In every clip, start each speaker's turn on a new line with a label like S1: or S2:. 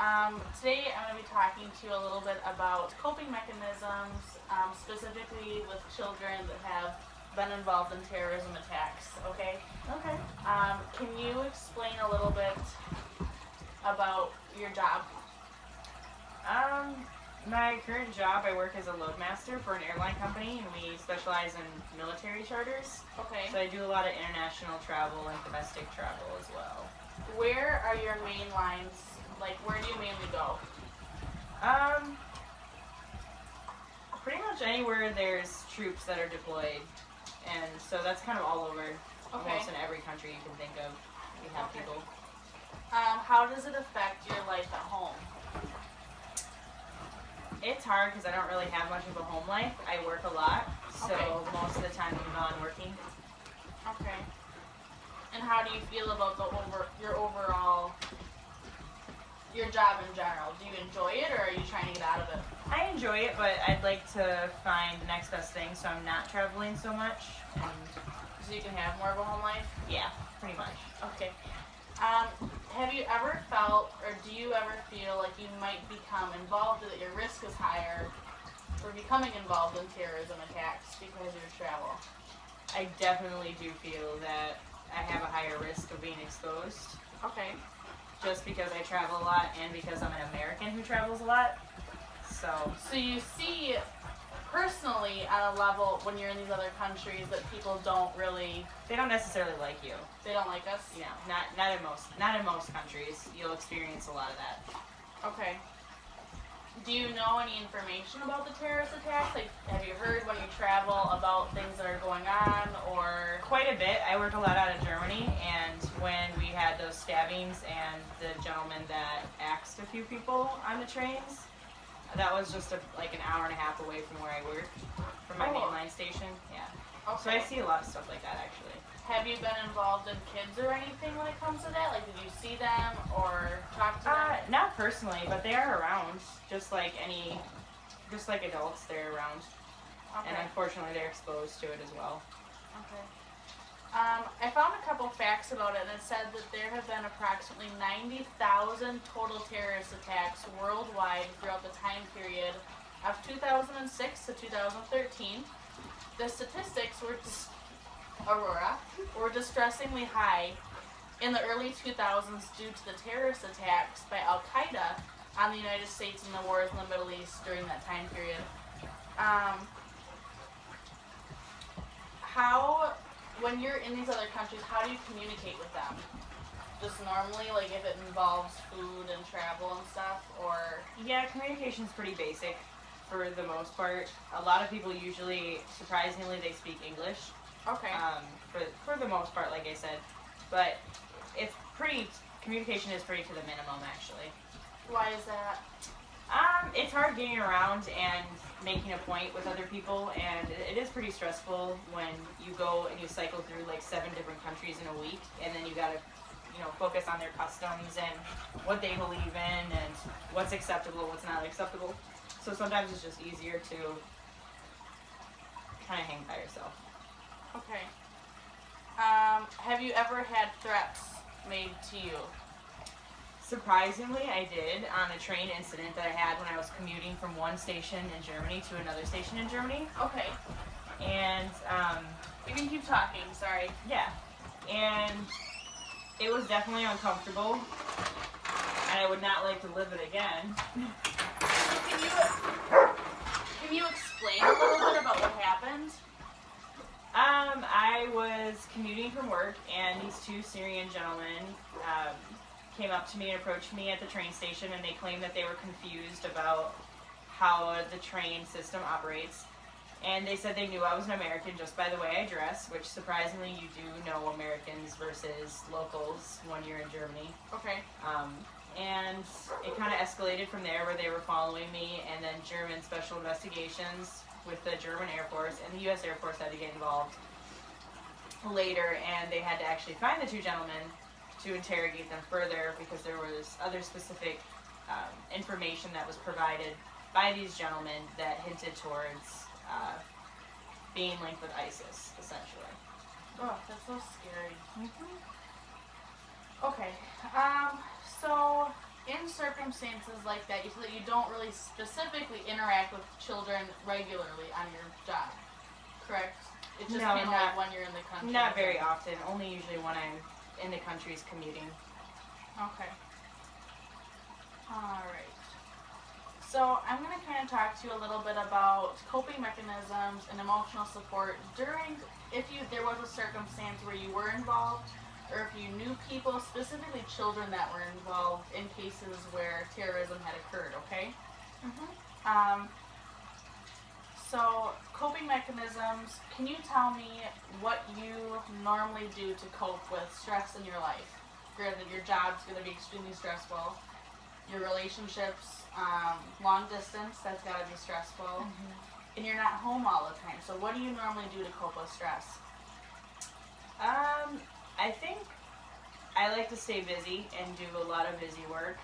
S1: Today I'm going to be talking to you a little bit about coping mechanisms, specifically with children that have been involved in terrorism attacks, okay?
S2: Okay.
S1: Can you explain a little bit about your job?
S2: My current job, I work as a loadmaster for an airline company, and we specialize in military charters.
S1: Okay.
S2: So I do a lot of international travel and domestic travel as well.
S1: Where are your main lines? Like, where do you mainly go?
S2: Pretty much anywhere there's troops that are deployed, and so that's kind of all over.
S1: Okay.
S2: Almost in every country you can think of, we have
S1: Okay.
S2: people.
S1: How does it affect your life at home?
S2: It's hard because I don't really have much of a home life. I work a lot, so
S1: Okay.
S2: most of the time I'm gone working.
S1: Okay. And how do you feel about your job in general? Do you enjoy it, or are you trying to get out of it?
S2: I enjoy it, but I'd like to find the next best thing, so I'm not traveling so much. And
S1: So you can have more of a home life?
S2: yeah, pretty much.
S1: Okay. Have you ever felt, or do you ever feel like you might become involved, or that your risk is higher for becoming involved in terrorism attacks because of your travel?
S2: I definitely do feel that I have a higher risk of being exposed,
S1: Okay.
S2: just because I travel a lot and because I'm an American who travels a lot. So
S1: So you see personally on a level when you're in these other countries that people don't really,
S2: they don't necessarily like you.
S1: they don't like us?
S2: You know, not in most countries. You'll experience a lot of that.
S1: Okay. Do you know any information about the terrorist attacks? Like, have you heard when you travel about things that are going on, or?
S2: Quite a bit. I work a lot out of Germany, and when we had those stabbings and the gentleman that axed a few people on the trains, that was just like an hour and a half away from where I work, from my mainline station. Yeah.
S1: Okay.
S2: So I see a lot of stuff like that actually.
S1: Have you been involved in kids or anything when it comes to that? Like, did you see them or talk to them?
S2: Not personally, but they are around, just like adults, they're around.
S1: Okay.
S2: And unfortunately they're exposed to it as well.
S1: Okay. I found a couple facts about it, and it said that there have been approximately 90,000 total terrorist attacks worldwide throughout the time period of 2006 to 2013. The statistics were distressingly high in the early 2000s due to the terrorist attacks by Al Qaeda on the United States and the wars in the Middle East during that time period. When you're in these other countries, how do you communicate with them? Just normally, like if it involves food and travel and stuff, or?
S2: Yeah, communication's pretty basic for the most part. A lot of people usually, surprisingly, they speak English.
S1: Okay.
S2: For the most part, like I said. But communication is pretty to the minimum, actually.
S1: Why is that?
S2: It's hard getting around and making a point with other people, and it is pretty stressful when you go and you cycle through like 7 different countries in a week, and then you gotta, focus on their customs and what they believe in and what's acceptable, what's not acceptable. So sometimes it's just easier to kind of hang by yourself.
S1: Okay. Have you ever had threats made to you?
S2: Surprisingly, I did on a train incident that I had when I was commuting from one station in Germany to another station in Germany.
S1: Okay.
S2: And,
S1: you can keep talking, sorry.
S2: yeah. And it was definitely uncomfortable, and I would not like to live it again.
S1: Can you explain a little bit about what happened?
S2: I was commuting from work, and these 2 Syrian gentlemen came up to me and approached me at the train station, and they claimed that they were confused about how the train system operates. And they said they knew I was an American just by the way I dress, which surprisingly you do know Americans versus locals when you're in Germany.
S1: Okay.
S2: And it kind of escalated from there, where they were following me, and then German Special Investigations with the German Air Force and the U.S. Air Force had to get involved later, and they had to actually find the 2 gentlemen to interrogate them further, because there was other specific information that was provided by these gentlemen that hinted towards being linked with ISIS, essentially.
S1: Oh, that's so scary.
S2: Mm-hmm.
S1: Okay. So in circumstances like that, you said that you don't really specifically interact with children regularly on your job, correct? It's just
S2: No,
S1: kind of like when you're in the country.
S2: Not very often. Only usually when I'm in the countries commuting.
S1: Okay. Alright. So I'm going to kind of talk to you a little bit about coping mechanisms and emotional support during, there was a circumstance where you were involved, or if you knew people, specifically children that were involved in cases where terrorism had occurred, okay? So coping mechanisms, can you tell me what you normally do to cope with stress in your life? Granted, your job's going to be extremely stressful. Your relationships, long distance, that's got to be stressful. And you're not home all the time. So what do you normally do to cope with stress?
S2: I think I like to stay busy and do a lot of busy work.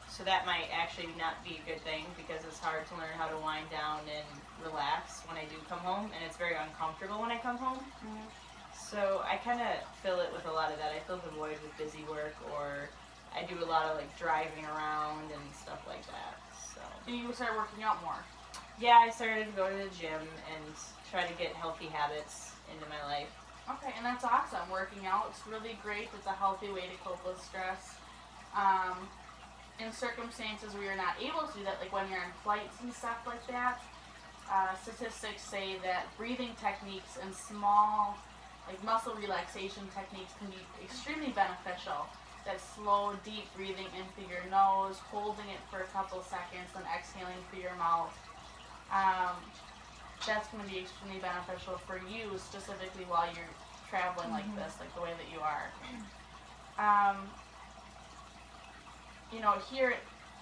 S2: So that might actually not be a good thing because it's hard to learn how to wind down and relax when I do come home, and it's very uncomfortable when I come home. So I kind of fill it with a lot of that. I fill the void with busy work, or I do a lot of like driving around and stuff like that. So.
S1: And you start working out more.
S2: Yeah, I started to go to the gym and try to get healthy habits into my life.
S1: Okay, and that's awesome. Working out, it's really great. It's a healthy way to cope with stress. In circumstances where you're not able to do that, like when you're on flights and stuff like that, statistics say that breathing techniques and small, like muscle relaxation techniques can be extremely beneficial. That slow, deep breathing in through your nose, holding it for a couple seconds, then exhaling through your mouth. That's going to be extremely beneficial for you, specifically while you're traveling like this, like the way that you are. Here,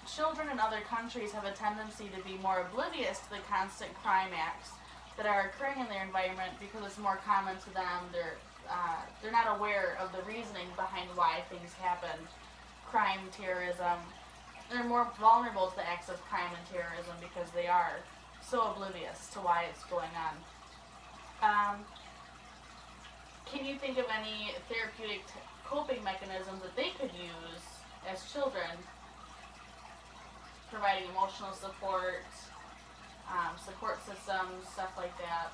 S1: children in other countries have a tendency to be more oblivious to the constant crime acts that are occurring in their environment because it's more common to them. They're not aware of the reasoning behind why things happen. Crime, terrorism. They're more vulnerable to the acts of crime and terrorism because they are so oblivious to why it's going on. Can you think of any therapeutic coping mechanisms that they could use as children? Providing emotional support, support systems, stuff like that.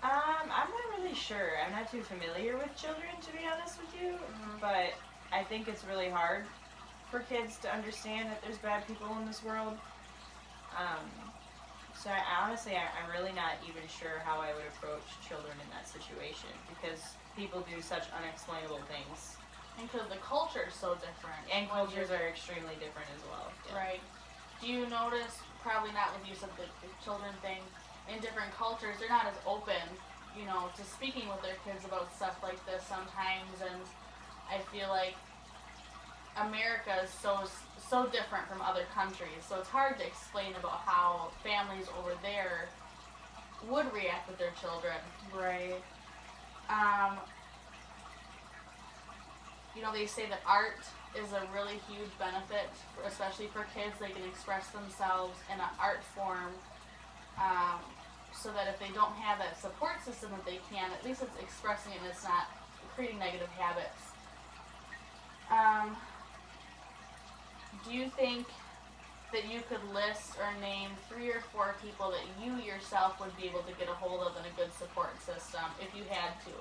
S2: I'm not really sure. I'm not too familiar with children, to be honest with you. But I think it's really hard for kids to understand that there's bad people in this world. So I'm really not even sure how I would approach children in that situation because people do such unexplainable things.
S1: And because the culture is so different.
S2: And cultures are extremely different as well. Yeah.
S1: Right. Do you notice, probably not with use of the children thing, in different cultures, they're not as open, to speaking with their kids about stuff like this sometimes, and I feel like America is so different from other countries, so it's hard to explain about how families over there would react with their children.
S2: Right.
S1: They say that art is a really huge benefit, especially for kids. They can express themselves in an art form, so that if they don't have that support system that they can, at least it's expressing it and it's not creating negative habits. Do you think that you could list or name 3 or 4 people that you yourself would be able to get a hold of in a good support system if you had to?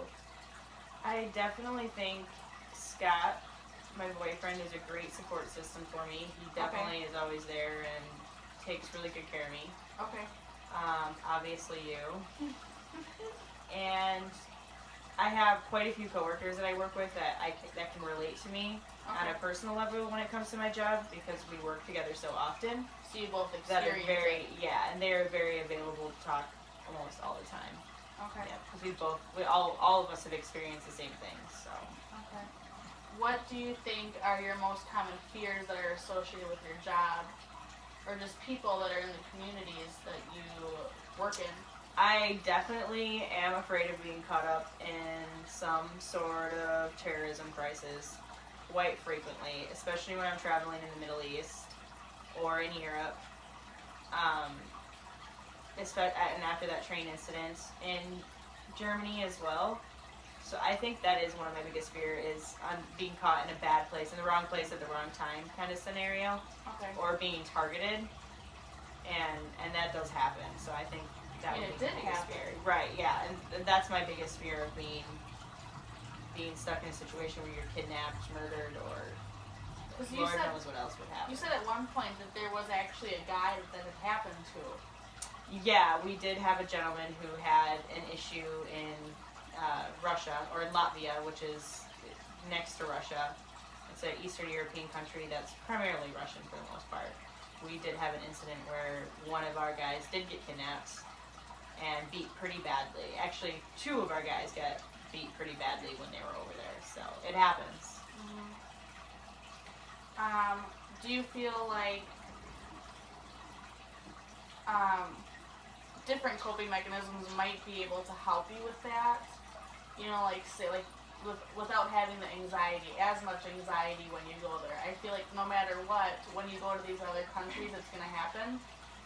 S2: I definitely think Scott, my boyfriend, is a great support system for me. He definitely is always there and takes really good care of me.
S1: Okay.
S2: Obviously you. And I have quite a few coworkers that I work with that can relate to me on a personal level when it comes to my job because we work together so often.
S1: So you both
S2: That
S1: experience
S2: are very,
S1: it.
S2: yeah, and they're very available to talk almost all the time.
S1: Okay.
S2: Yeah, because all of us have experienced the same things, so.
S1: Okay. What do you think are your most common fears that are associated with your job, or just people that are in the communities that you work in?
S2: I definitely am afraid of being caught up in some sort of terrorism crisis quite frequently, especially when I'm traveling in the Middle East or in Europe. And after that train incident in Germany as well. So I think that is one of my biggest fear is being caught in a bad place, in the wrong place at the wrong time kind of scenario,
S1: Okay.
S2: or being targeted, and that does happen. So I think that
S1: And
S2: would
S1: it
S2: be
S1: did
S2: my biggest
S1: happen.
S2: fear. Right? Yeah, and that's my biggest fear of being stuck in a situation where you're kidnapped, murdered, or
S1: Because
S2: Lord knows what else would happen.
S1: You said at one point that there was actually a guy that it happened to.
S2: Yeah, we did have a gentleman who had an issue in Russia, or in Latvia, which is next to Russia. It's an Eastern European country that's primarily Russian for the most part. We did have an incident where one of our guys did get kidnapped and beat pretty badly. Actually, two of our guys got beat pretty badly when they were over there, so it happens.
S1: Do you feel like different coping mechanisms might be able to help you with that? You know, like say like without having the anxiety, as much anxiety when you go there. I feel like no matter what, when you go to these other countries, it's going to happen.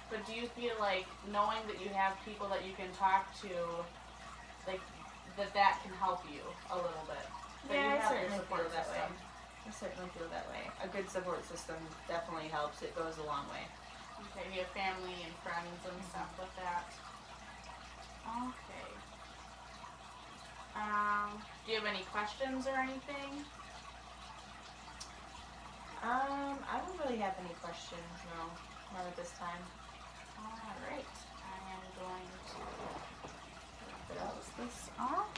S1: But do you feel like knowing that you have people that you can talk to, like that can help you a little bit? That
S2: Yeah,
S1: you
S2: I
S1: have
S2: certainly
S1: a support
S2: feel that way.
S1: system.
S2: I certainly feel that way. A good support system definitely helps. It goes a long way.
S1: Okay, you have family and friends and stuff with that. Okay. Do you have any questions or anything?
S2: I don't really have any questions, no. Not at this time.
S1: Alright. I am going to close this off.